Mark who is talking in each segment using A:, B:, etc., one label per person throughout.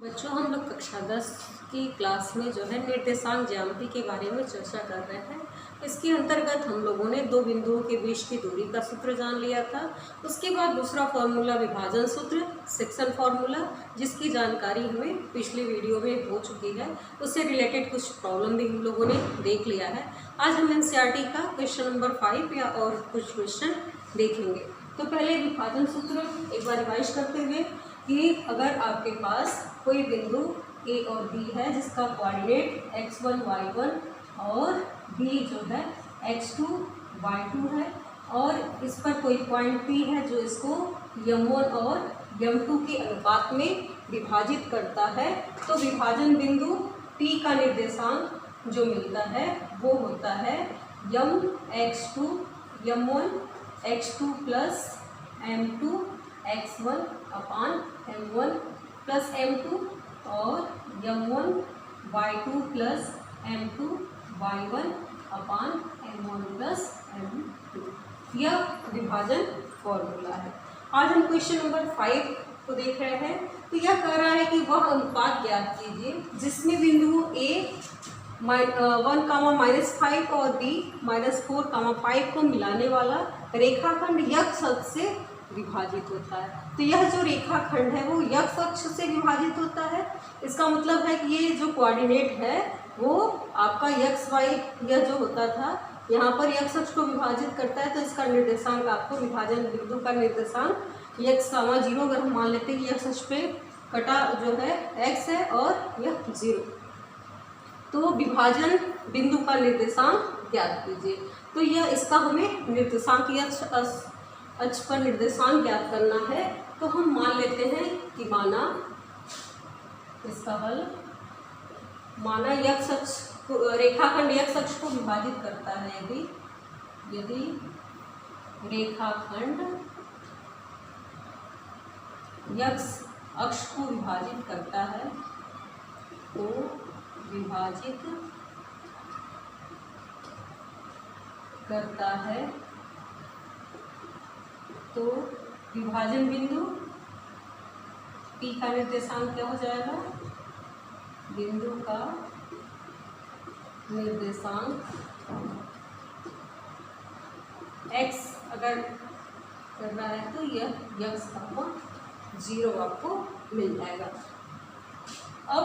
A: बच्चों, हम लोग कक्षा 10 की क्लास में जो है निर्देशांक ज्यामिति के बारे में चर्चा कर रहे हैं। इसके अंतर्गत हम लोगों ने दो बिंदुओं के बीच की दूरी का सूत्र जान लिया था। उसके बाद दूसरा फॉर्मूला विभाजन सूत्र, सेक्शन फॉर्मूला, जिसकी जानकारी हमें पिछले वीडियो में हो चुकी है। उससे रिलेटेड कुछ प्रॉब्लम भी हम लोगों ने देख लिया है। आज हम एनसीईआरटी का क्वेश्चन नंबर 5 या और कुछ क्वेश्चन देखेंगे। तो पहले विभाजन सूत्र एक बार रिवाइज करते हुए कि अगर आपके पास कोई बिंदु ए और बी है जिसका कोऑर्डिनेट x1 y1 और b जो है x2 y2 है और इस पर कोई पॉइंट P है जो इसको m1 और m2 के अनुपात में विभाजित करता है, तो विभाजन बिंदु P का निर्देशांक जो मिलता है वो होता है m(x2) m1 x2 plus m2 x1 अपान m1 प्लस m2 और m1 y2 plus m2 y1 अपान m1 प्लस m2। यह विभाजन फॉर्मूला है। आज हम क्वेश्चन नंबर 5 को देख रहे हैं। तो यह कह रहा है कि वह अनुपात ज्ञात कीजिए जिसमें बिंदु A 1,-5 और B -4,5 को मिलाने वाला रेखाखंड x अक्ष से विभाजित होता है। तो यह जो रेखाखंड है वो x अक्ष से विभाजित होता है। इसका मतलब है कि ये जो कोऑर्डिनेट है वो आपका xy यह जो होता था यहाँ पर x अक्ष को विभाजित करता है, तो इसका निर्देशांक आपको विभाजन बिंदु का निर्देशांक x,0 अगर हम मान लेते हैं कि x अक्ष पे कटा जो है x है और यह 0, तो विभाजन बिंदु का निर्देशांक ज्ञात कीजिए। तो यह इसका हमें निर्देशांक अक्ष पर निर्देशांक ज्ञात करना है। तो हम मान लेते हैं कि माना इसका हल x अक्ष रेखाखंड x अक्ष को विभाजित करता है। यदि रेखाखंड x अक्ष को विभाजित करता है तो विभाजित करता है तो विभाजन बिंदु P का निर्देशांक क्या हो जाएगा? बिंदु का निर्देशांक x अगर कर रहा है तो यह x,0 आपको मिल जाएगा। अब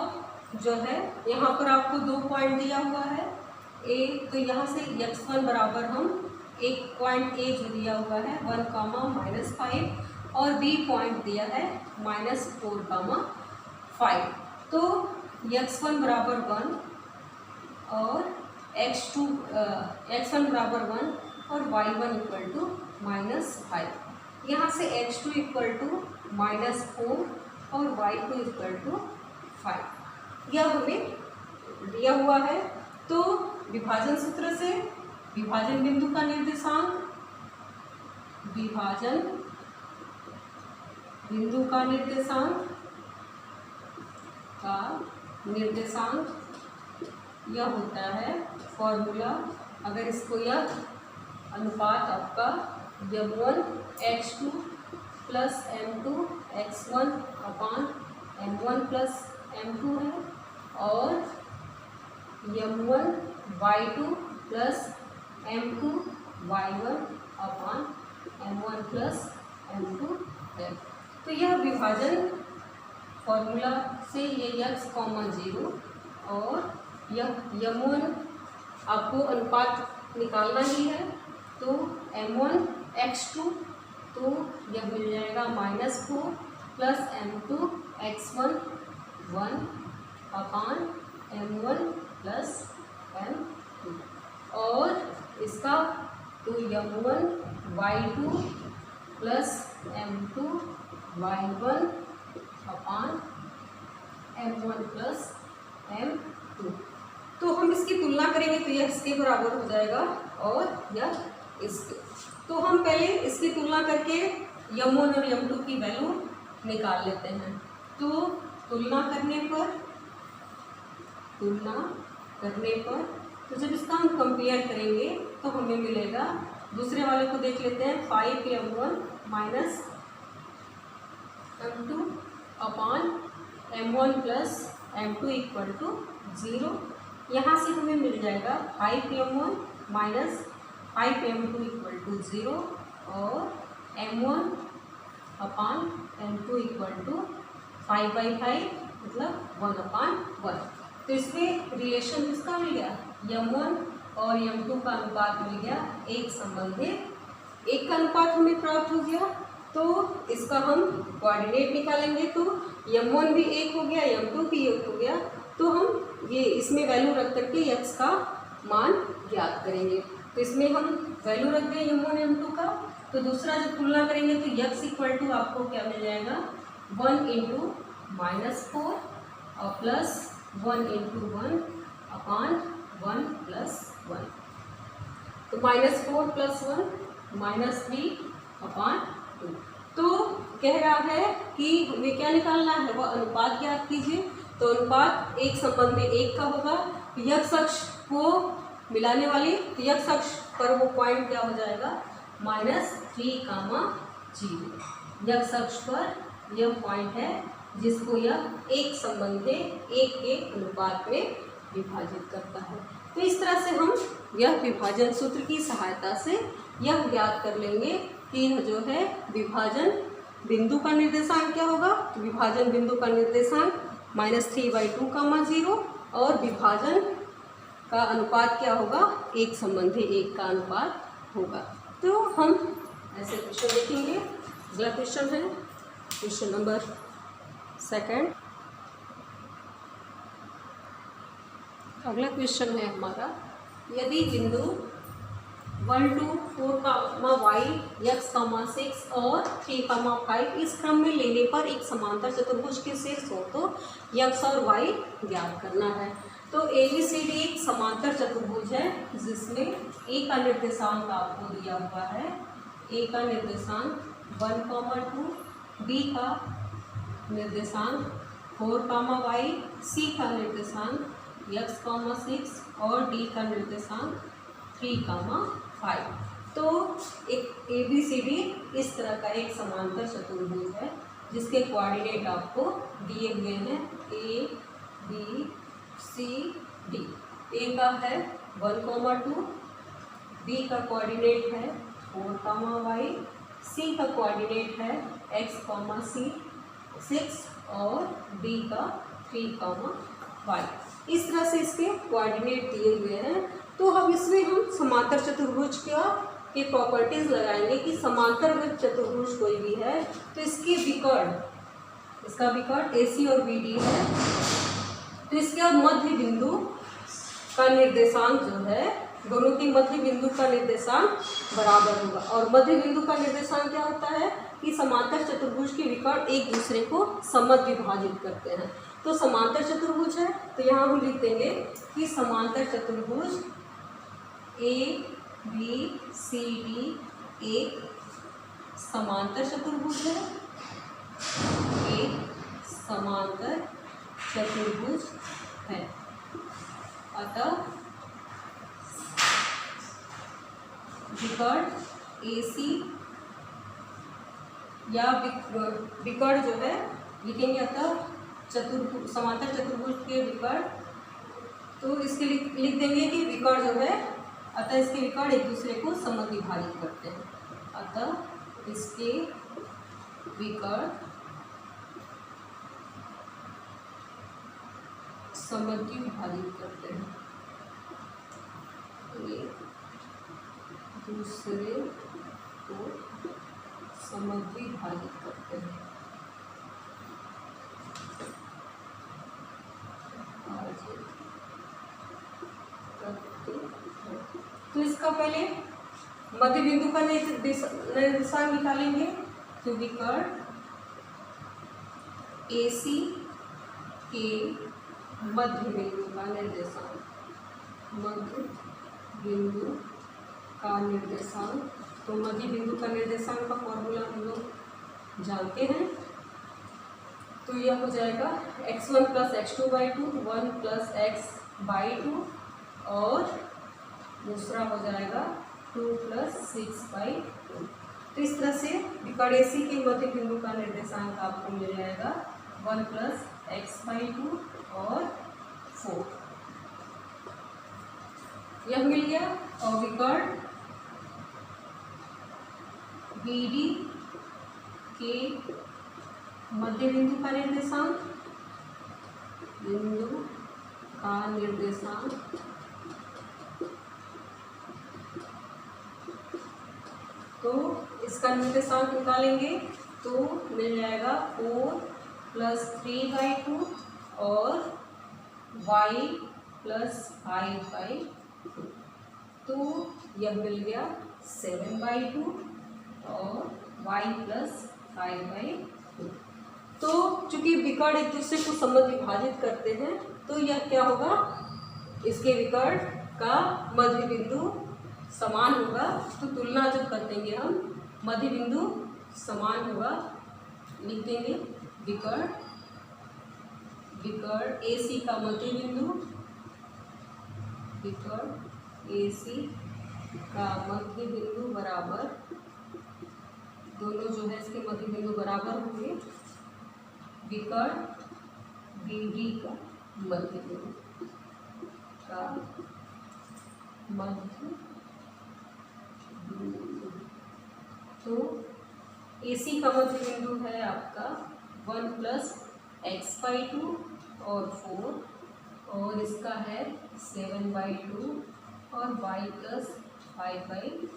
A: जो है यहाँ पर आपको 2 पॉइंट दिया हुआ है A, तो यहाँ से x1 बराबर हम एक पॉइंट A जो दिया हुआ है 1,-5 और B पॉइंट दिया है -4,5। तो x1 बराबर 1 और x1 बराबर 1 और y1 इक्वल टू -5। यहाँ से x2 इक्वल टू -4 और y2 इक्वल टू 5 यह हमें दिया हुआ है। तो विभाजन सूत्र से विभाजन बिंदु का निर्देशांक, विभाजन बिंदु का निर्देशांक यह होता है फॉर्मूला। अगर इसको यह अनुपात आपका m1 x2 plus m2 x1 अपान m1 प्लस m2 है और m1 y2 plus m2 y1 अपान m1 प्लस m2 है। तो यह विभाजन फॉर्मूला से ये x,0 और यह m1 आपको अनुपात निकालना ही है। तो m1 x2 तो यह मिल जाएगा -4 प्लस m2 x1 1 अपान m1 प्लस m2 और इसका तो m1 y2 plus m2 y1 अपान m1 प्लस m2। तो हम इसकी तुलना करेंगे तो यह इसके बराबर हो जाएगा और यह इसके। तो हम पहले इसकी तुलना करके m1 और m2 की वैल्यू निकाल लेते हैं। तो तुलना करने पर तो जब इसका हम कंपेयर करेंगे तो हमें मिलेगा, दूसरे वाले को देख लेते हैं, 5m1 - m2 upon m1 plus m2 equal to 0। यहाँ से हमें मिल जाएगा 5m1 minus 5m2 equal to 0 और m1 upon m2 equal to 5/5 मतलब 1/1। तो इसमें रिलेशन किसका मिल गया, m1 और m2 का अनुपात मिल गया, एक संबंध है, एक का अनुपात हमें प्राप्त हो गया। तो इसका हम कोऑर्डिनेट निकालेंगे तो m1 भी 1 हो गया, m2 भी 1 हो गया। तो हम ये इसमें वैल्यू रख करके x का मान ज्ञात करेंगे। तो इसमें हम वैल्यू रख दें m1 m2 का, तो दूसरा जब तुलना करेंगे तो x इक्वल टू आपको क्या मिल जाएगा, 1 इंटू -4 और प्लस 1 इंटू 1 अपान 1 प्लस 1। तो -4 प्लस 1 -3 अपान 2। तो कह रहा है कि हमें क्या निकालना है, वह अनुपात ज्ञात कीजिए। तो अनुपात एक संबंध में 1 का होगा, x अक्ष को मिलाने वाली, तो x अक्ष पर वो पॉइंट क्या हो जाएगा, -3, 0। x अक्ष पर यह पॉइंट है जिसको यह एक संबंध में 1 के अनुपात में विभाजित करता है। तो इस तरह से हम यह विभाजन सूत्र की सहायता से यह ज्ञात कर लेंगे कि यह जो है विभाजन बिंदु का निर्देशांक क्या होगा। तो विभाजन बिंदु का निर्देशांक -3/2, 0 और विभाजन का अनुपात क्या होगा, एक संबंधी 1 का अनुपात होगा। तो हम ऐसे क्वेश्चन देखेंगे। अगला क्वेश्चन है क्वेश्चन नंबर 2। अगला क्वेश्चन है हमारा, यदि बिंदु 1 2 4 y x 6 और 3 5 इस क्रम में लेने पर एक समांतर चतुर्भुज के शीर्ष हो तो x और y ज्ञात करना है। तो ABCD एक समांतर चतुर्भुज है जिसमें A का निर्देशांक आपको दिया हुआ है, A का निर्देशांक 1, 2, B का निर्देशांक 4, y, C का निर्देशांक x, 6 और D का निर्देशांक 3, 5। तो एक ABCD इस तरह का एक समांतर चतुर्भुज है जिसके कोऑर्डिनेट आपको दिए हुए हैं A, B, C, D। A का है 1, 2, B का कोऑर्डिनेट है 4, y, C का कोऑर्डिनेट है x, 6 और D का 3, 5। इस तरह से इसके कोऑर्डिनेट दिए हुए हैं। तो अब इसमें हम समांतर चतुर्भुज के प्रॉपर्टीज लगाएंगे कि समांतर चतुर्भुज कोई भी है तो इसके विकर्ण, इसका विकर्ण AC और BD है, तो इसका मध्य बिंदु का निर्देशांक जो है, दोनों के मध्य बिंदु का निर्देशांक बराबर होगा। और मध्य बिंदु का निर्देशांक क्या होता है कि समांतर चतुर्भुज के विकर्ण एक दूसरे को समद्विभाजित विभाजित करते हैं। तो समांतर चतुर्भुज है तो यहाँ हम लिख देंगे कि समांतर चतुर्भुज ABCD एक समांतर चतुर्भुज है, एक समांतर चतुर्भुज है। अतः विकर्ण AC या विकर्ण जो है लिखेंगे, अतः समांतर चतुर्भुज के विकर्ण, तो इसके लिख देंगे कि विकर्ण जो है, अतः इसके विकर्ण एक दूसरे को समद्विभाजित विभाजित करते हैं। अतः इसके विकर्ण समद्विभाजित विभाजित करते हैं, एक दूसरे को समद्विभाजित विभाजित करते हैं। तो इसका पहले मध्य बिंदु का निर्देशांक निकालेंगे। तो विकर्ण AC के मध्य बिंदु का निर्देशांक, मध्य बिंदु का निर्देशांक, तो मध्य बिंदु का निर्देशांक का फॉर्मूला हम लोग जानते हैं। तो यह हो जाएगा x1 + x2/2, 1 + x/2 और दूसरा हो जाएगा 2 + 6/2। तो इस तरह से विकर्ण AC के मध्य बिंदु का निर्देशांक आपको मिल जाएगा 1 + x/2 और 4 यह मिल गया। और विकर्ण BD के मध्य बिंदु का निर्देशांक, बिंदु का निर्देशांक तो इसका निर्देशांक निकालेंगे तो मिल जाएगा 4 + 3/2 और y + 5/2 तो यह मिल गया 7/2 और y + 5/2। तो चूंकि विकर्ण एक दूसरे को समद्विभाजित विभाजित करते हैं तो यह क्या होगा, इसके विकर्ण का मध्य बिंदु समान होगा। तो तुलना जब कर देंगे हम मध्य बिंदु समान होगा, लिख देंगे विकर्ण AC का मध्य बिंदु, विकर्ण AC का मध्य बिंदु बराबर, दोनों जो है इसके मध्य बिंदु बराबर होंगे विकर्ण BD का मध्य बिंदु का मध्य बिंदु। तो AC का मध्य बिंदु है आपका 1 + x/2 और 4 और इसका है 7/2 और y + 5/2।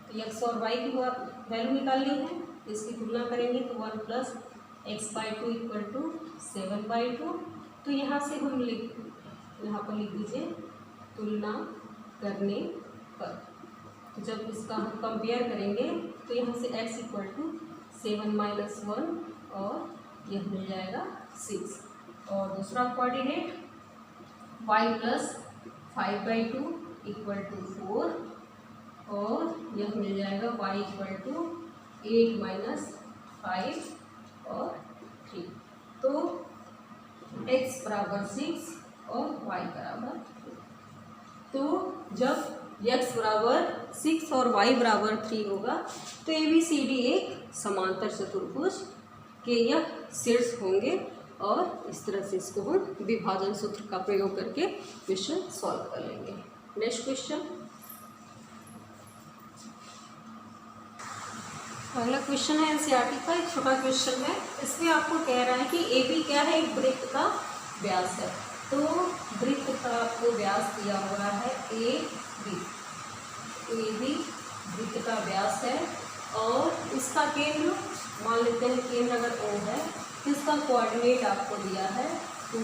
A: तो x और y की वैल्यू निकालनी है, इसकी तुलना करेंगे तो 1 + x/2 = 7/2। तो यहाँ से हम यहाँ पर लिख दीजिए तुलना करने पर। तो जब इसका हम कंपेयर करेंगे तो यहाँ से x = 7 - 1 और यह मिल जाएगा 6। और दूसरा कोऑर्डिनेट y + 5/2 = 4 और यह मिल जाएगा y = 8 - 5 और 3। तो x = 6 और y = 3। तो जब x = 6 और y = 3 होगा तो ABCD एक समांतर चतुर्भुज के यह शीर्ष होंगे। और इस तरह से इसको हम विभाजन सूत्र का प्रयोग करके क्वेश्चन सॉल्व कर लेंगे। नेक्स्ट क्वेश्चन, अगला क्वेश्चन है NCERT का, एक छोटा क्वेश्चन है। इसमें आपको कह रहा है कि AB क्या है, एक वृत्त का व्यास है। तो वृत्त का आपको व्यास दिया हुआ है AB वृत्त का व्यास है और इसका केंद्र मान लेते हैं, केंद्र अगर O है तो इसका कोऑर्डिनेट आपको दिया है 2,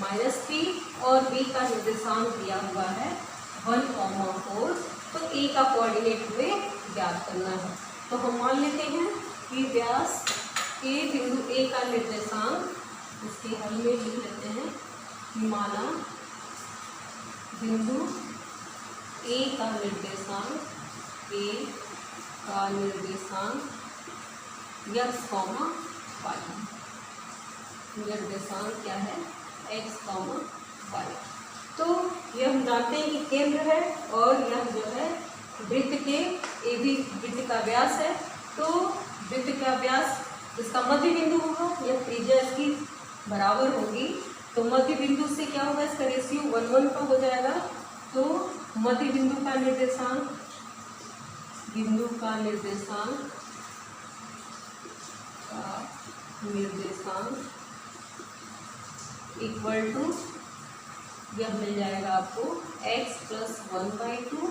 A: -3 और B का निर्देशांक दिया हुआ है 1, 4। तो A का कोऑर्डिनेट हमें ज्ञात करना है। तो हम मान लेते हैं कि व्यास के बिंदु A का निर्देशांक, इसके हल में लिख लेते हैं कि माना बिंदु A का निर्देशांक x, y, निर्देशांक क्या है x, y। तो यह हम जानते हैं कि केंद्र है और यह जो है वृत्त के AB वृत्त का व्यास है। तो वृत्त का व्यास इसका मध्य बिंदु होगा, यह त्रिज्या इसकी बराबर होगी। तो मध्य बिंदु से क्या होगा, इसका रेशियो 1:1 का हो जाएगा। तो मध्य बिंदु का निर्देशांक इक्वल टू यह मिल जाएगा आपको x + 1/2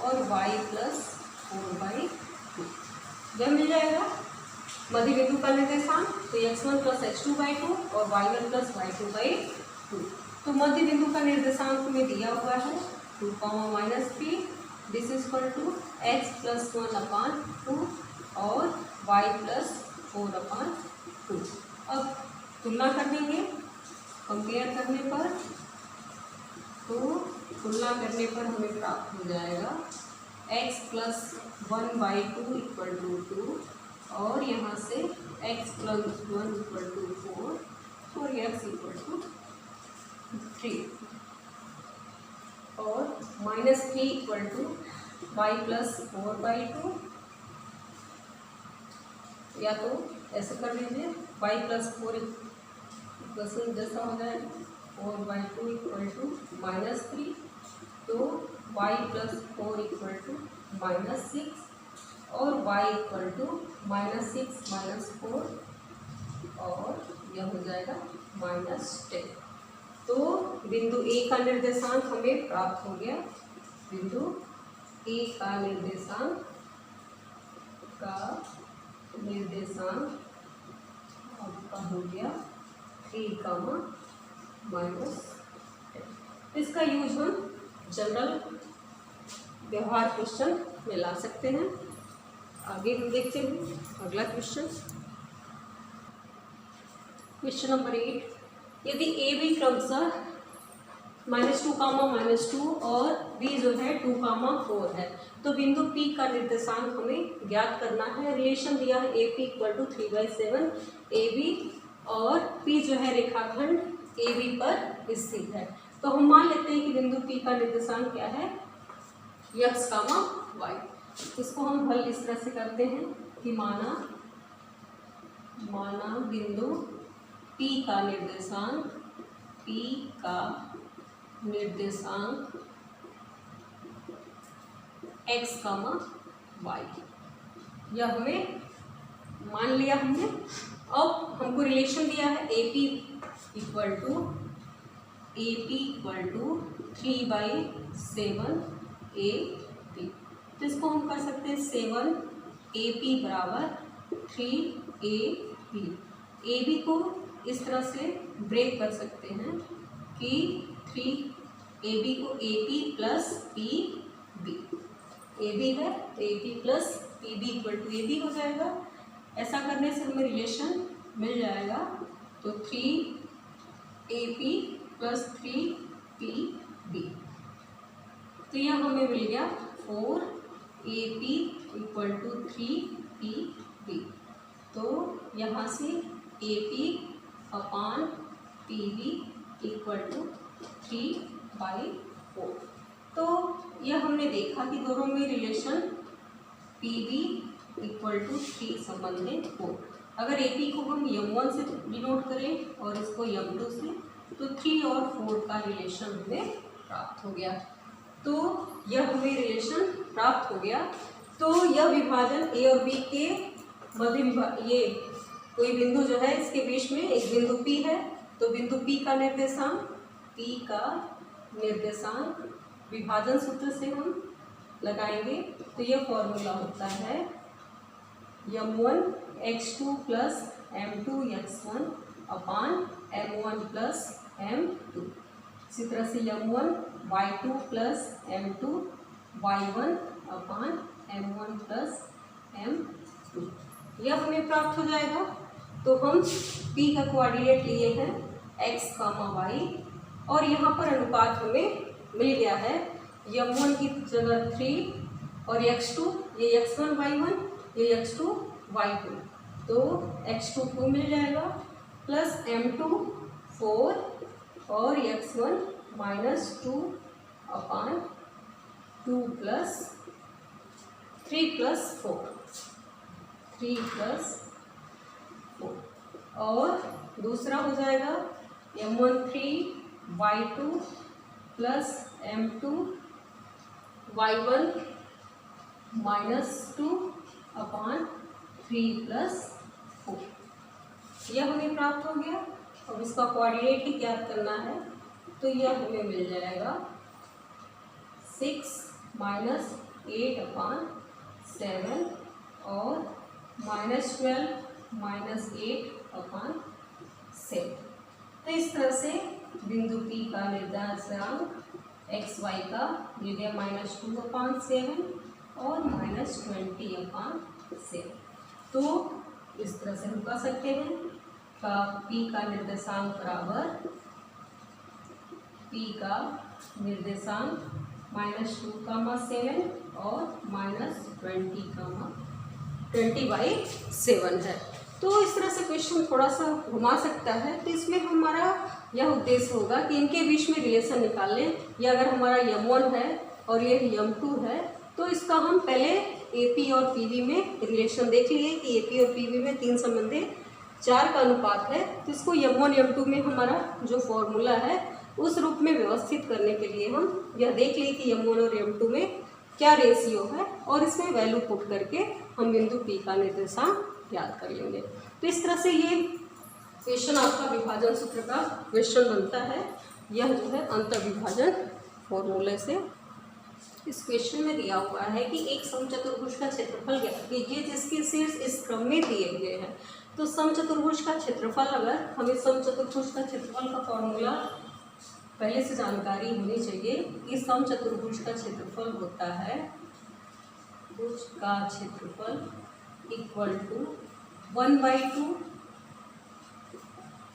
A: और y + 4/2। यह मिल जाएगा मध्य बिंदु का निर्देशांक, तो x1 + x2/2 और y1 + y2/2। तो मध्य बिंदु का निर्देशांक में दिया हुआ है 2, -3। This is equal to x + 1/2 और y + 4/2। अब तुलना कर देंगे कंपेयर करने पर, तो तुलना करने पर हमें प्राप्त हो जाएगा x + 1/2 = 2 और यहाँ से x + 1 = 4 और x = 3 और -3 = y + 4/2, या तो ऐसे कर लीजिए y + 4 क्वेश्चन जैसा हो जाएगा 4/2 इक्वल टू -3, तो y + 4 इक्वल टू -6 और y इक्वल टू -6 - 4 और यह हो जाएगा -10। तो बिंदु A का निर्देशांक हमें प्राप्त हो गया। बिंदु A का निर्देशांक आपका हो गया 3, -10। इसका यूज हम जनरल व्यवहार क्वेश्चन में ला सकते हैं। आगे हम देखते हैं अगला क्वेश्चन। क्वेश्चन नंबर 8, यदि ए बी क्रमशः -2, -2 और b जो है 2, 4 है, तो बिंदु P का निर्देशांक हमें ज्ञात करना है। रिलेशन दिया है AP = 3/7 AB और P जो है रेखाखंड AB पर स्थित है। तो हम मान लेते हैं कि बिंदु P का निर्देशांक क्या है, x, y। इसको हम हल इस तरह से करते हैं कि माना बिंदु P का निर्देशांक x, y, यह हमें मान लिया हमने। अब हमको रिलेशन दिया है AP = 3/7 AB। तो इसको हम कर सकते हैं 7 AP = 3 AB। AB को इस तरह से ब्रेक कर सकते हैं कि 3 AB को AP + PB, AB है तो AP + PB = AB हो जाएगा। ऐसा करने से हमें रिलेशन मिल जाएगा। तो 3AP + 3PB, तो यह हमें मिल गया 4AP = 3PB। तो यहाँ से AP/PB = 3/4। तो यह हमने देखा कि दोनों में रिलेशन PB = 3 संबंधित हो। अगर AP को हम M1 से डिनोट करें और इसको M2 से, तो 3 और 4 का रिलेशन हमें प्राप्त हो गया। तो यह हमें रिलेशन प्राप्त हो गया। तो यह विभाजन A और B के मध्य, ये कोई बिंदु जो है इसके बीच में एक बिंदु P है, तो बिंदु P का निर्देशांक विभाजन सूत्र से हम लगाएंगे। तो यह फॉर्मूला होता है M1 x2 + M2 x1 / M1 + M2। इसी तरह से M1 y2 + M2 y1 / M1 + M2, यह हमें प्राप्त हो जाएगा। तो हम P का कोऑर्डिनेट लिए हैं x, y और यहाँ पर अनुपात हमें मिल गया है। M1 की जगह 3 और x2, ये x1 y1, ये x2 y2, तो x2 2 मिल जाएगा प्लस M2 4 और x1 -2/2 + 3 + 4 और दूसरा हो जाएगा M1 3 y2 + M2 y1 -2/3 + 4, यह हमें प्राप्त हो गया। अब इसका कोऑर्डिनेट ही ज्ञात करना है, तो यह हमें मिल जाएगा 6 - 8/7 और -12 - 8/7। तो इस तरह से बिंदु P का निर्देशांक xy का मिल गया -2/7 और -20/7। तो इस तरह से हम कह सकते हैं का P का निर्देशांक बराबर -2/7 और -20/7 है। तो इस तरह से क्वेश्चन थोड़ा सा घुमा सकता है। तो इसमें हमारा यह उद्देश्य होगा कि इनके बीच में रिलेशन निकाल लें। या अगर हमारा M1 है और ये M2 है, तो इसका हम पहले AP और PB में रिलेशन देख लिए कि AP और PB में 3 संबंधित 4 का अनुपात है, तो इसको m1 m2 में हमारा जो फॉर्मूला है उस रूप में व्यवस्थित करने के लिए हम यह देख लें कि m1 और m2 में क्या रेशियो है और इसमें वैल्यू पुट करके हम बिंदु P का निर्देशांक याद कर लेंगे। तो इस तरह से ये क्वेश्चन आपका विभाजन सूत्र का क्वेश्चन बनता है। यह जो है अंतर्विभाजन फॉर्मूले से इस क्वेश्चन में दिया हुआ है कि एक समचतुर्भुज का क्षेत्रफल ज्ञात कीजिए जिसके शीर्ष इस क्रम में दिए गए हैं। तो समचतुर्भुज का क्षेत्रफल, अगर हमें समचतुर्भुज का क्षेत्रफल का फॉर्मूला पहले से जानकारी होनी चाहिए कि समचतुर्भुज का क्षेत्रफल होता है भुज का क्षेत्रफल इक्वल टू 1/2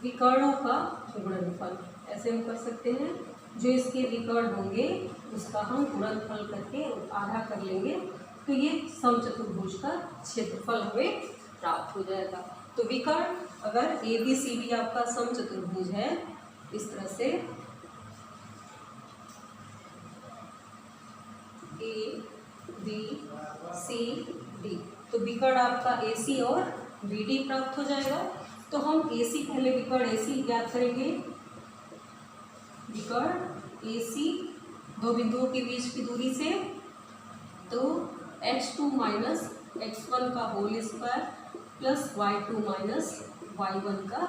A: विकर्णों का गुणनफल। ऐसे हम कर सकते हैं, जो इसके विकर्ण होंगे उसका हम गुणनफल करके आधा कर लेंगे, तो ये समचतुर्भुज का क्षेत्रफल हमें प्राप्त हो जाएगा। तो विकर्ण अगर ABCD आपका समचतुर्भुज है इस तरह से ABCD, तो विकर्ण आपका AC और BD प्राप्त हो जाएगा। तो हम AC पहले विकर्ण AC ज्ञात करेंगे। विकर्ण AC दो बिंदुओं के बीच की दूरी से, तो x2 माइनस x1 का whole square plus y2 minus y1 का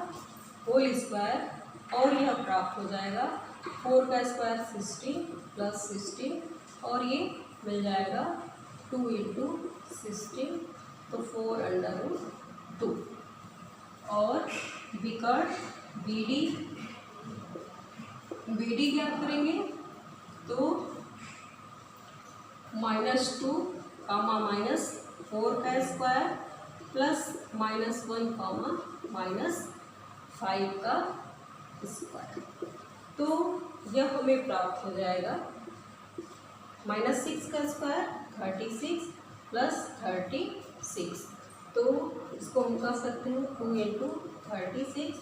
A: होल स्क्वायर, और यह प्राप्त हो जाएगा 4 का स्क्वायर 16 प्लस 16, और ये मिल जाएगा 2 × 16, तो 4√2। और विकर्ण BD ज्ञात करेंगे, तो -2 कामा -4 का स्क्वायर प्लस -1 कामा -5 का स्क्वायर, तो यह हमें प्राप्त हो जाएगा -6 का स्क्वायर 36 प्लस 36, तो इसको हम कह सकते हैं 2 × 36,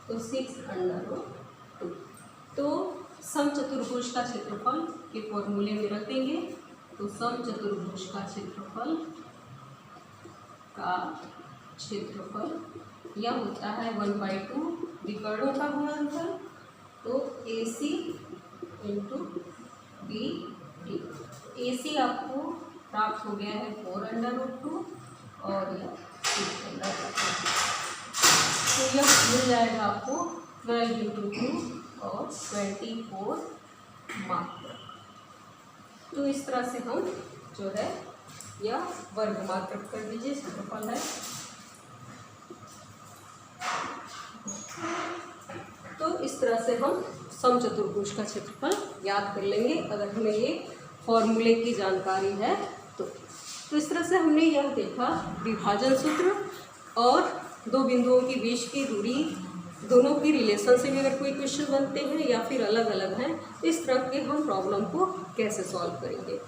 A: तो 6√2। तो समचतुर्भुज का क्षेत्रफल के फॉर्मूले में रख देंगे, तो समचतुर्भुज का क्षेत्रफल यह होता है 1/2 विकर्णों का गुणनफल, तो AC × BD। AC आपको प्राप्त हो गया है 4√2 और यह 6√2, तो यह मिल जाएगा आपको 12 × 2 और 24 मात्रक। तो इस तरह से हम जो है यह वर्ग मात्रक कर दीजिए क्षेत्रफल है। तो इस तरह से हम समचतुर्भुज का क्षेत्रफल याद कर लेंगे अगर हमें ये फॉर्मूले की जानकारी है तो इस तरह से हमने यह देखा विभाजन सूत्र और दो बिंदुओं के बीच की दूरी, दोनों की रिलेशन से भी अगर कोई क्वेश्चन बनते हैं या फिर अलग अलग हैं, इस तरह के हम प्रॉब्लम को कैसे सॉल्व करेंगे।